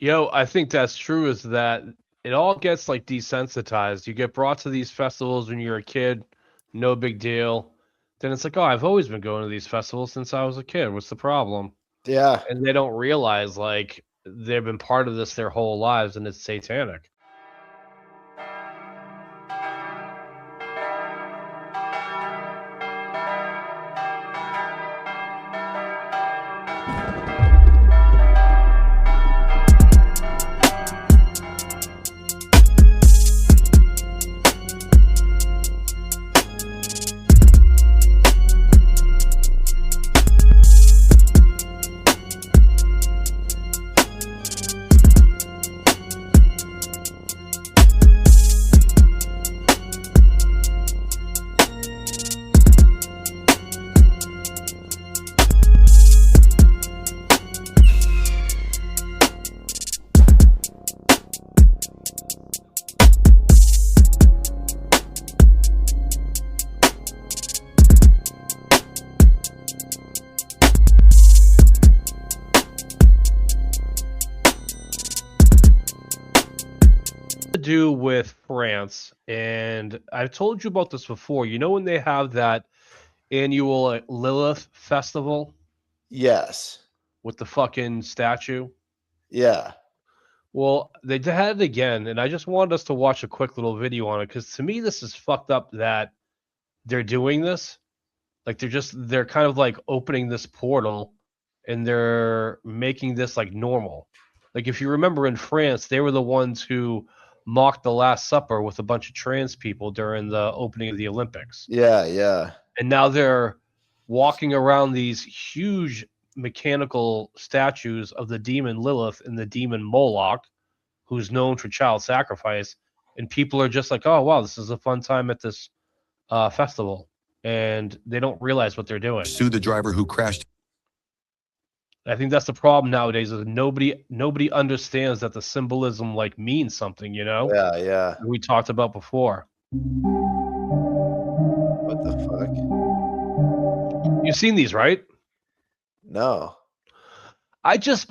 Yo, I think that's true. Is that it all gets like desensitized. You get brought to these festivals when you're a kid, no big deal. Then it's like, oh, I've always been going to these festivals since I was a kid. What's the problem? Yeah. And they don't realize like they've been part of this their whole lives, and it's satanic. To do with France, and I've told you about this before. You know when they have that annual Lilith festival Yes. with the fucking statue? Yeah. Well, they had it again, and I just wanted us to watch a quick little video on it because to me this is fucked up that they're doing this. Like they're kind of like opening this portal and they're making this like normal. Like if you remember in France, they were the ones who mocked the Last Supper with a bunch of trans people during the opening of the Olympics. Yeah. Yeah. And now they're walking around these huge mechanical statues of the demon Lilith and the demon Moloch, who's known for child sacrifice. And people are just like, oh, wow, this is a fun time at this festival. And they don't realize what they're doing. Sue the driver who crashed. I think that's the problem nowadays is nobody understands that the symbolism like means something, you know? Yeah. Yeah. We talked about before. What the fuck? You've seen these, right? No. I just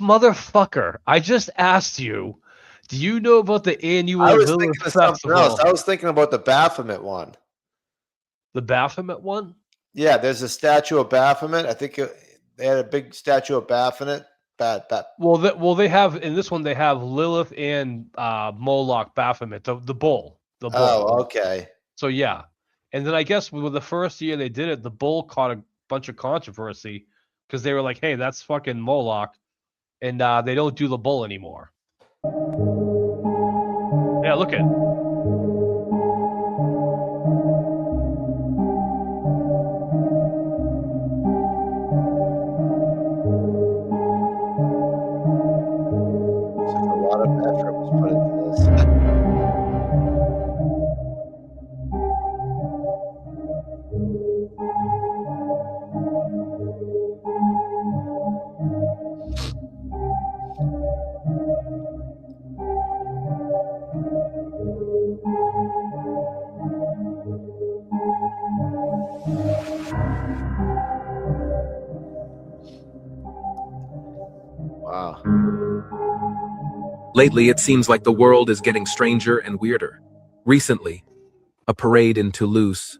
asked you, do you know about the annual I was Lilith thinking of something festival? else. I was thinking about the Baphomet one. The Baphomet one? Yeah, there's a statue of Baphomet. I think they had a big statue of Baphomet. Well, they have in this one they have Lilith and Moloch Baphomet, the bull, the bull. Oh, okay. So yeah, and then I guess with the first year they did it, the bull caught a bunch of controversy because they were like, "Hey, that's fucking Moloch," and they don't do the bull anymore. Yeah, look at it. Looks like a lot of effort was put into this. Wow. Lately, it seems like the world is getting stranger and weirder. Recently, a parade in Toulouse,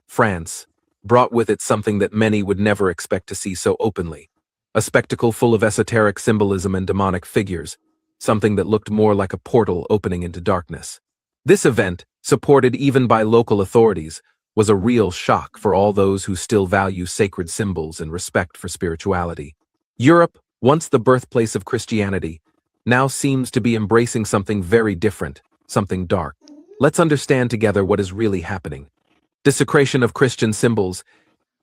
France, brought with it something that many would never expect to see so openly. A spectacle full of esoteric symbolism and demonic figures, something that looked more like a portal opening into darkness. This event, supported even by local authorities, was a real shock for all those who still value sacred symbols and respect for spirituality. Europe, once the birthplace of Christianity, now seems to be embracing something very different, something dark. Let's understand together what is really happening. Desecration of Christian symbols.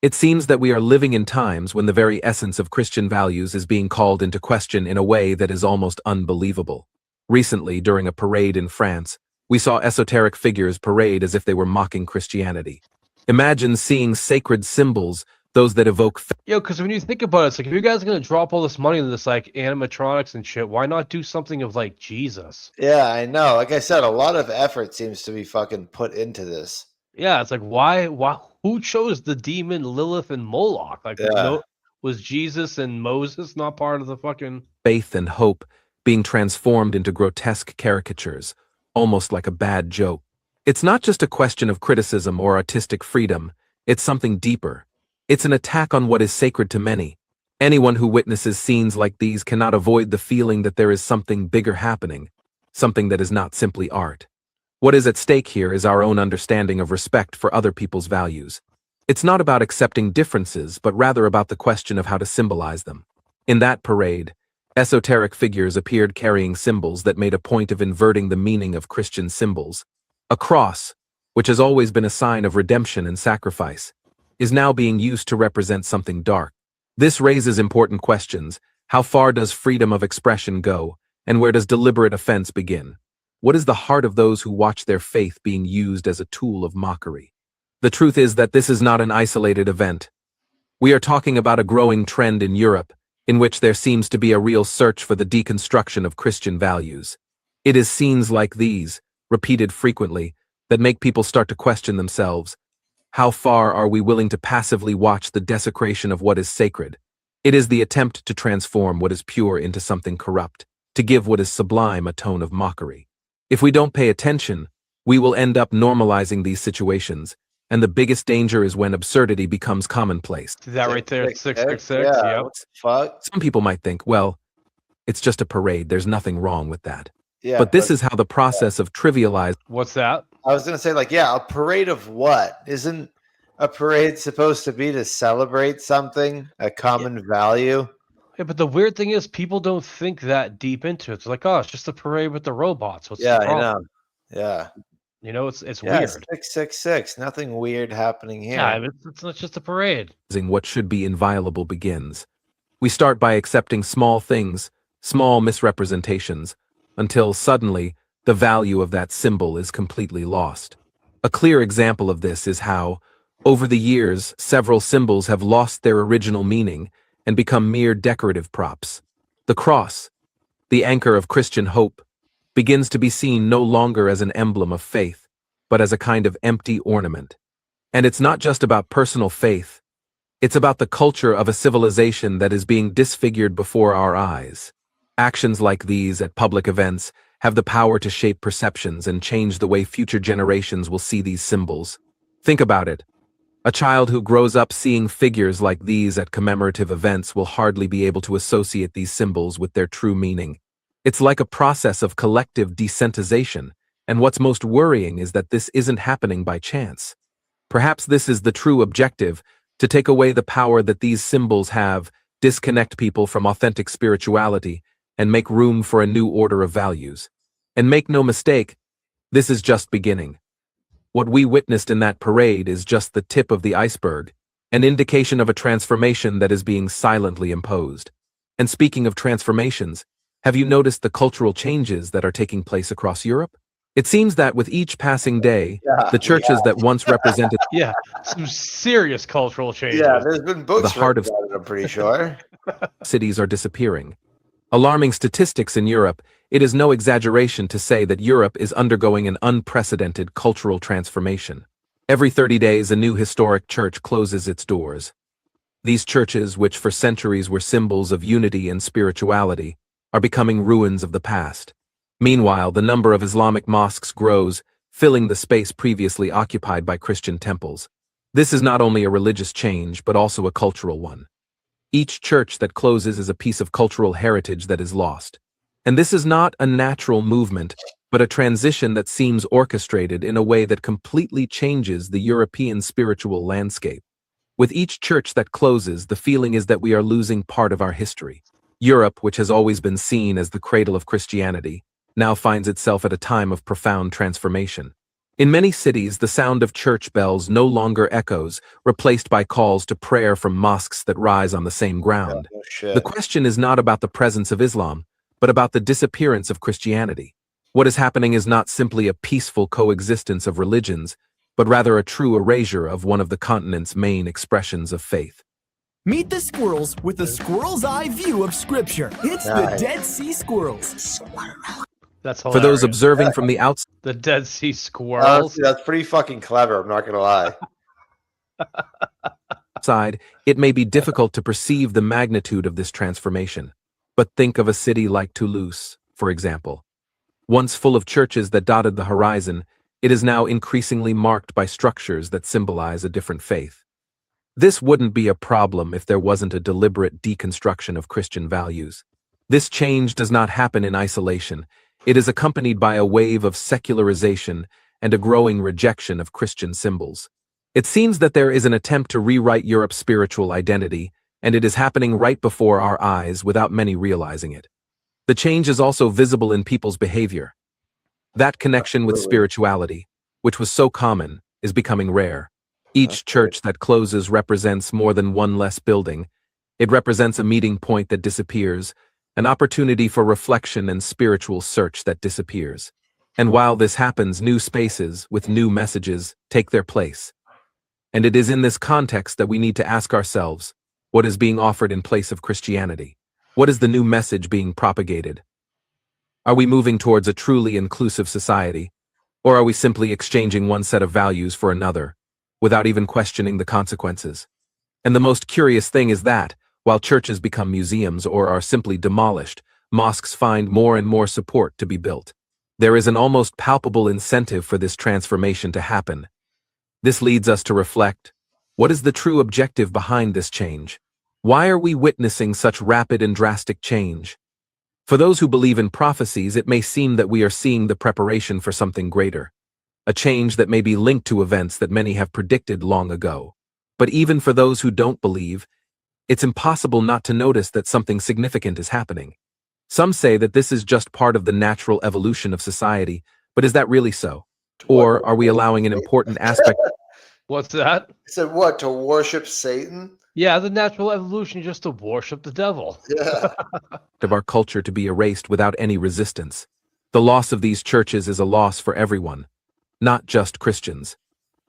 It seems that we are living in times when the very essence of Christian values is being called into question in a way that is almost unbelievable. Recently, during a parade in France, we saw esoteric figures parade as if they were mocking Christianity. Imagine seeing sacred symbols, those that evoke Because when you think about it, it's like if you guys are gonna drop all this money into this like animatronics and shit, why not do something of like Jesus? Yeah, I know. Like I said, a lot of effort seems to be fucking put into this. Yeah, it's like why who chose the demon Lilith and Moloch? Like Yeah. was Jesus and Moses not part of the fucking faith and hope being transformed into grotesque caricatures, almost like a bad joke. It's not just a question of criticism or artistic freedom, it's something deeper. It's an attack on what is sacred to many. Anyone who witnesses scenes like these cannot avoid the feeling that there is something bigger happening, something that is not simply art. What is at stake here is our own understanding of respect for other people's values. It's not about accepting differences, but rather about the question of how to symbolize them. In that parade, esoteric figures appeared carrying symbols that made a point of inverting the meaning of Christian symbols. A cross, which has always been a sign of redemption and sacrifice, is now being used to represent something dark. This raises important questions. How far does freedom of expression go, and where does deliberate offense begin? What is the heart of those who watch their faith being used as a tool of mockery? The truth is that this is not an isolated event. We are talking about a growing trend in Europe, in which there seems to be a real search for the deconstruction of Christian values. It is scenes like these, repeated frequently, that make people start to question themselves. How far are we willing to passively watch the desecration of what is sacred? It is the attempt to transform what is pure into something corrupt, to give what is sublime a tone of mockery. If we don't pay attention, we will end up normalizing these situations, and the biggest danger is when absurdity becomes commonplace. See that right there? 666. Yeah, Yep. what the fuck? Some people might think, well, it's just a parade, there's nothing wrong with that. Yeah, But this is how the process of trivializing What's that? I was gonna say, like, yeah, a parade of what? Isn't a parade supposed to be to celebrate something, a common value? Yeah, but the weird thing is, people don't think that deep into it. It's like, oh, it's just a parade with the robots. What's Yeah, the I problem? know. Yeah, It's yeah, weird. 666. Nothing weird happening here. Yeah, it's not just a parade. what should be inviolable begins. We start by accepting small things, small misrepresentations, until suddenly the value of that symbol is completely lost. A clear example of this is how, over the years, several symbols have lost their original meaning and become mere decorative props. The cross, the anchor of Christian hope, begins to be seen no longer as an emblem of faith, but as a kind of empty ornament. And it's not just about personal faith, it's about the culture of a civilization that is being disfigured before our eyes. Actions like these at public events have the power to shape perceptions and change the way future generations will see these symbols. Think about it. A child who grows up seeing figures like these at commemorative events will hardly be able to associate these symbols with their true meaning. It's like a process of collective desensitization, and what's most worrying is that this isn't happening by chance. Perhaps this is the true objective, to take away the power that these symbols have, disconnect people from authentic spirituality, and make room for a new order of values. And make no mistake, this is just beginning. What we witnessed in that parade is just the tip of the iceberg, an indication of a transformation that is being silently imposed. And speaking of transformations, have you noticed the cultural changes that are taking place across Europe? It seems that with each passing day, Yeah, the churches that once represented Yeah, some serious cultural changes. yeah, there's been books The heart written of- about it, I'm pretty sure. cities are disappearing. Alarming statistics in Europe, it is no exaggeration to say that Europe is undergoing an unprecedented cultural transformation. Every 30 days, a new historic church closes its doors. These churches, which for centuries were symbols of unity and spirituality, are becoming ruins of the past. Meanwhile, the number of Islamic mosques grows, filling the space previously occupied by Christian temples. This is not only a religious change, but also a cultural one. Each church that closes is a piece of cultural heritage that is lost. And this is not a natural movement, but a transition that seems orchestrated in a way that completely changes the European spiritual landscape. With each church that closes, the feeling is that we are losing part of our history. Europe, which has always been seen as the cradle of Christianity, now finds itself at a time of profound transformation. In many cities, the sound of church bells no longer echoes, replaced by calls to prayer from mosques that rise on the same ground. No shit. The question is not about the presence of Islam, but about the disappearance of Christianity. What is happening is not simply a peaceful coexistence of religions, but rather a true erasure of one of the continent's main expressions of faith. Meet the squirrels with the squirrel's eye view of Scripture. It's the Nice. Dead Sea Squirrels. That's For hilarious. those observing from the outside, The Dead Sea Squirrels. That's pretty fucking clever, I'm not gonna lie. it may be difficult to perceive the magnitude of this transformation. But think of a city like Toulouse, for example. Once full of churches that dotted the horizon, it is now increasingly marked by structures that symbolize a different faith. This wouldn't be a problem if there wasn't a deliberate deconstruction of Christian values. This change does not happen in isolation. It is accompanied by a wave of secularization and a growing rejection of Christian symbols. It seems that there is an attempt to rewrite Europe's spiritual identity, and it is happening right before our eyes without many realizing it. The change is also visible in people's behavior. That connection with Absolutely. spirituality, which was so common, is becoming rare. Each church that closes represents more than one less building. It represents a meeting point that disappears, an opportunity for reflection and spiritual search that disappears. And while this happens, new spaces with new messages take their place. And it is in this context that we need to ask ourselves, what is being offered in place of Christianity? What is the new message being propagated? Are we moving towards a truly inclusive society, or are we simply exchanging one set of values for another, without even questioning the consequences? And the most curious thing is that, while churches become museums or are simply demolished, mosques find more and more support to be built. There is an almost palpable incentive for this transformation to happen. This leads us to reflect, what is the true objective behind this change? Why are we witnessing such rapid and drastic change? For those who believe in prophecies, it may seem that we are seeing the preparation for something greater, a change that may be linked to events that many have predicted long ago. But even for those who don't believe, it's impossible not to notice that something significant is happening. Some say that this is just part of the natural evolution of society, but is that really so? Or are we allowing an important aspect What's that? I said what? To worship Satan? Yeah, the natural evolution is just to worship the devil. Yeah. of our culture to be erased without any resistance? The loss of these churches is a loss for everyone, not just Christians.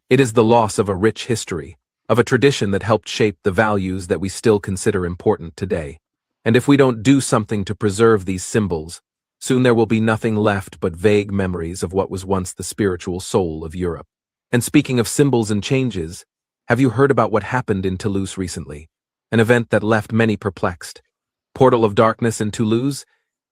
It is the loss of a rich history, of a tradition that helped shape the values that we still consider important today. And if we don't do something to preserve these symbols, soon there will be nothing left but vague memories of what was once the spiritual soul of Europe. And speaking of symbols and changes, have you heard about what happened in Toulouse recently? An event that left many perplexed. Portal of Darkness in Toulouse?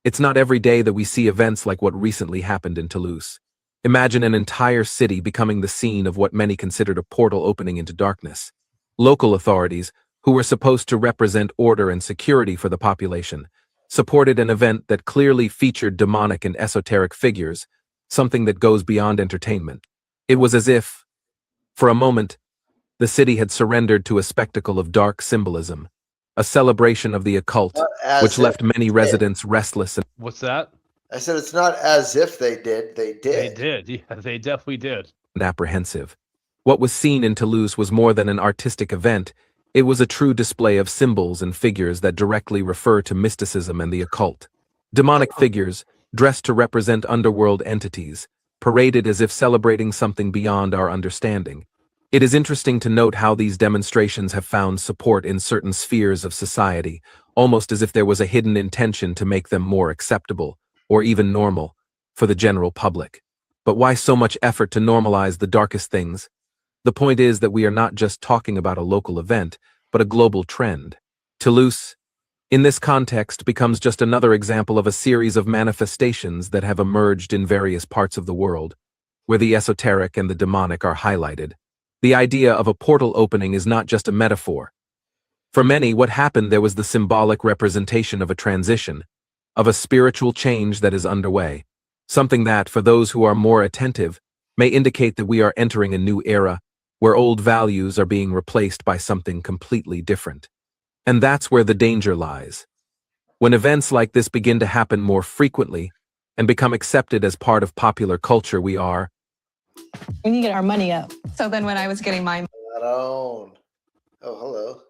It's not every day that we see events like what recently happened in Toulouse. Imagine an entire city becoming the scene of what many considered a portal opening into darkness. Local authorities, who were supposed to represent order and security for the population, supported an event that clearly featured demonic and esoteric figures, something that goes beyond entertainment. It was as if, for a moment, the city had surrendered to a spectacle of dark symbolism, a celebration of the occult, which left many residents restless and What's that? I said it's not as if they did. They They did. did. Yeah, they definitely did. apprehensive. What was seen in Toulouse was more than an artistic event, it was a true display of symbols and figures that directly refer to mysticism and the occult. Demonic figures, dressed to represent underworld entities, paraded as if celebrating something beyond our understanding. It is interesting to note how these demonstrations have found support in certain spheres of society, almost as if there was a hidden intention to make them more acceptable, or even normal, for the general public. But why so much effort to normalize the darkest things? The point is that we are not just talking about a local event, but a global trend. Toulouse, in this context, becomes just another example of a series of manifestations that have emerged in various parts of the world, where the esoteric and the demonic are highlighted. The idea of a portal opening is not just a metaphor. For many, what happened there was the symbolic representation of a transition, of a spiritual change that is underway, something that, for those who are more attentive, may indicate that we are entering a new era, where old values are being replaced by something completely different. And that's where the danger lies. When events like this begin to happen more frequently and become accepted as part of popular culture, we need to get our money up. So then when I was getting my Not own. Oh, hello.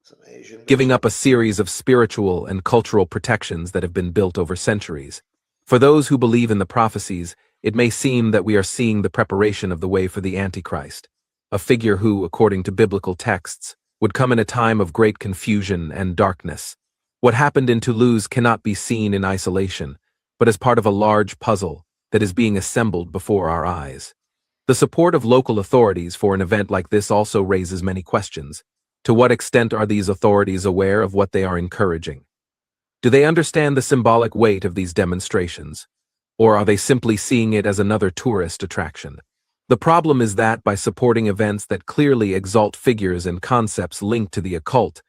Some Asian giving up a series of spiritual and cultural protections that have been built over centuries. For those who believe in the prophecies, it may seem that we are seeing the preparation of the way for the Antichrist, a figure who, according to biblical texts, would come in a time of great confusion and darkness. What happened in Toulouse cannot be seen in isolation, but as part of a large puzzle that is being assembled before our eyes. The support of local authorities for an event like this also raises many questions. To what extent are these authorities aware of what they are encouraging? Do they understand the symbolic weight of these demonstrations? Or are they simply seeing it as another tourist attraction? The problem is that by supporting events that clearly exalt figures and concepts linked to the occult,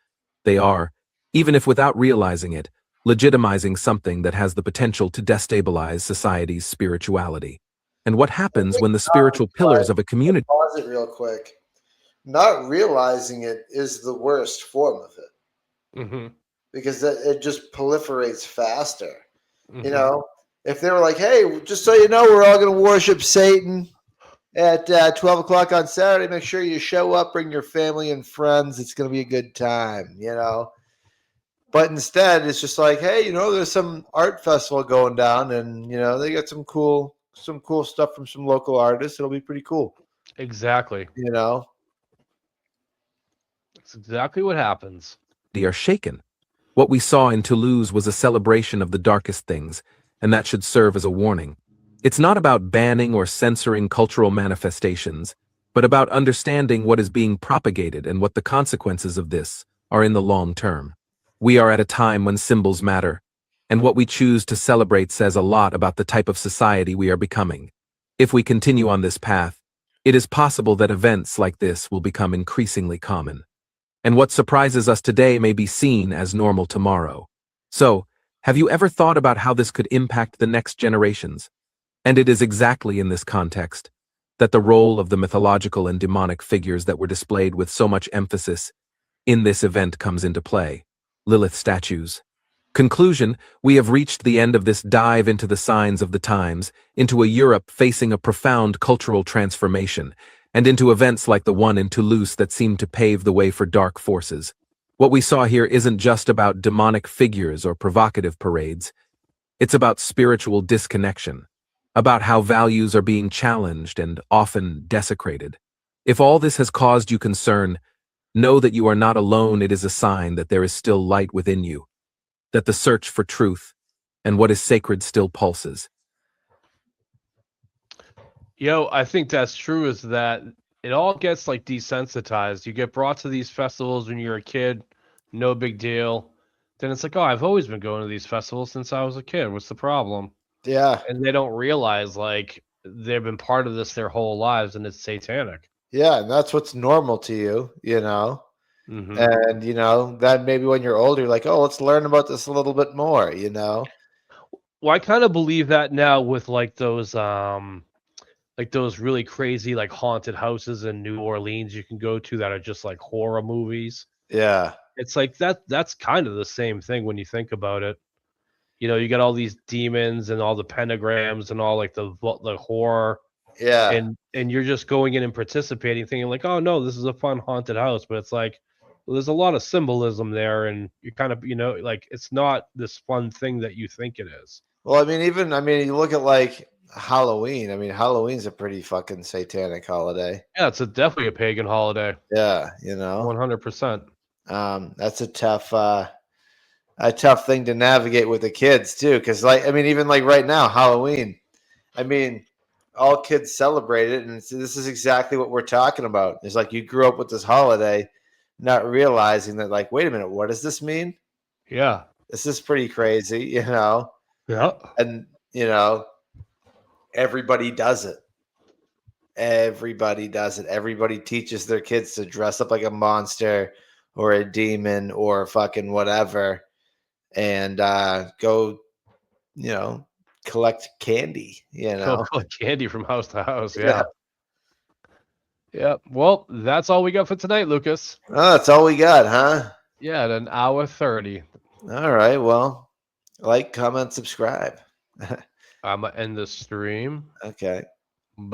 they are, even if without realizing it, legitimizing something that has the potential to destabilize society's spirituality. And what happens when the spiritual pillars of a community... Pause it real quick. Not realizing it is the worst form of it Mm-hmm. because it just proliferates faster. Mm-hmm. You know, if they were like, "Hey, just so you know, we're all going to worship Satan at 12 o'clock on Saturday. Make sure you show up, bring your family and friends. It's going to be a good time," you know. But instead, it's just like, "Hey, you know, there's some art festival going down, and you know, they got some cool stuff from some local artists. It'll be pretty cool." Exactly. You know. That's exactly what happens. They are shaken. What we saw in Toulouse was a celebration of the darkest things, and that should serve as a warning. It's not about banning or censoring cultural manifestations, but about understanding what is being propagated and what the consequences of this are in the long term. We are at a time when symbols matter, and what we choose to celebrate says a lot about the type of society we are becoming. If we continue on this path, it is possible that events like this will become increasingly common. And what surprises us today may be seen as normal tomorrow. So, have you ever thought about how this could impact the next generations? And it is exactly in this context that the role of the mythological and demonic figures that were displayed with so much emphasis in this event comes into play. Lilith statues. Conclusion, we have reached the end of this dive into the signs of the times, into a Europe facing a profound cultural transformation, and into events like the one in Toulouse that seemed to pave the way for dark forces. What we saw here isn't just about demonic figures or provocative parades. It's about spiritual disconnection, about how values are being challenged and often desecrated. If all this has caused you concern, know that you are not alone. It is a sign that there is still light within you, that the search for truth and what is sacred still pulses. I think that's true, is that it all gets like desensitized. You get brought to these festivals when you're a kid, no big deal. Then it's like, oh, I've always been going to these festivals since I was a kid. What's the problem? Yeah. And they don't realize like they've been part of this their whole lives and it's satanic. Yeah, and that's what's normal to you, you know. Mm-hmm. And you know, that maybe when you're older, you're like, "Oh, let's learn about this a little bit more," you know. Well, I kind of believe that now with like those really crazy like haunted houses in New Orleans you can go to that are just like horror movies. Yeah. It's like that's kind of the same thing when you think about it. You got all these demons and all the pentagrams and all like the horror, Yeah. and you're just going in and participating thinking like, "Oh no, this is a fun haunted house," but it's like, well, there's a lot of symbolism there, and you kind of, like it's not this fun thing that you think it is. Well, I mean, you look at like Halloween. I mean, Halloween's a pretty fucking satanic holiday. Yeah, it's definitely a pagan holiday. Yeah, you know. 100%. That's a tough thing to navigate with the kids too, because like I mean, even like right now, Halloween. I mean, all kids celebrate it, and this is exactly what we're talking about. It's like you grew up with this holiday, not realizing that, like, wait a minute, what does this mean? Yeah. This is pretty crazy, you know. Yeah. And you know, everybody does it. Everybody does it. Everybody teaches their kids to dress up like a monster or a demon or fucking whatever, and go, you know, collect candy. You Go know. collect candy from house to house. Yeah. Yeah. Yeah. Well, that's all we got for tonight, Lucas. Oh, that's all we got, huh? Yeah, at an hour 30. All right. Well, like, comment, subscribe. I'm gonna end the stream. Okay. Boom.